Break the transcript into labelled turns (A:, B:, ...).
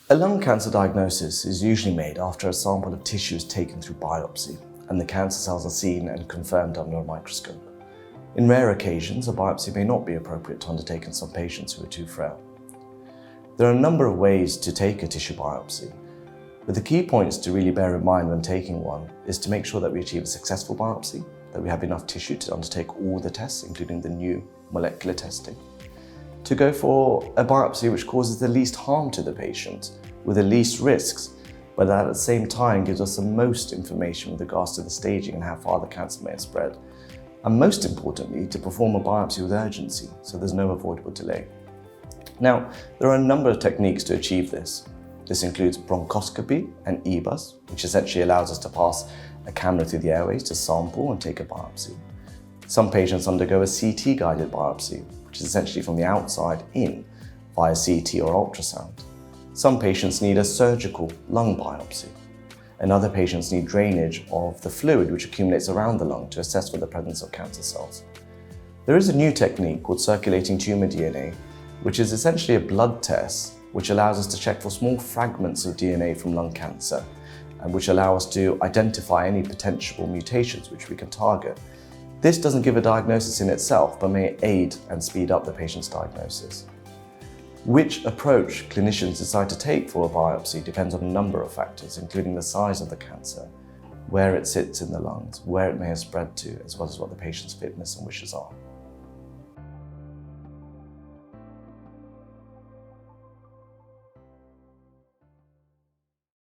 A: A lung cancer diagnosis is usually made after a sample of tissue is taken through biopsy and the cancer cells are seen and confirmed under a microscope. In rare occasions, a biopsy may not be appropriate to undertake in some patients who are too frail. There are a number of ways to take a tissue biopsy, but the key points to really bear in mind when taking one is to make sure that we achieve a successful biopsy, that we have enough tissue to undertake all the tests, including the new molecular testing, to go for a biopsy which causes the least harm to the patient, with the least risks, but that at the same time gives us the most information with regards to the staging and how far the cancer may have spread. And most importantly, to perform a biopsy with urgency, so there's no avoidable delay. Now, there are a number of techniques to achieve this. This includes bronchoscopy and EBUS, which essentially allows us to pass a camera through the airways to sample and take a biopsy. Some patients undergo a CT-guided biopsy, which is essentially from the outside in via CT or ultrasound. Some patients need a surgical lung biopsy, and other patients need drainage of the fluid which accumulates around the lung to assess for the presence of cancer cells. There is a new technique called circulating tumor DNA, which is essentially a blood test which allows us to check for small fragments of DNA from lung cancer, and which allow us to identify any potential mutations which we can target. This doesn't give a diagnosis in itself, but may aid and speed up the patient's diagnosis. Which approach clinicians decide to take for a biopsy depends on a number of factors, including the size of the cancer, where it sits in the lungs, where it may have spread to, as well as what the patient's fitness and wishes are.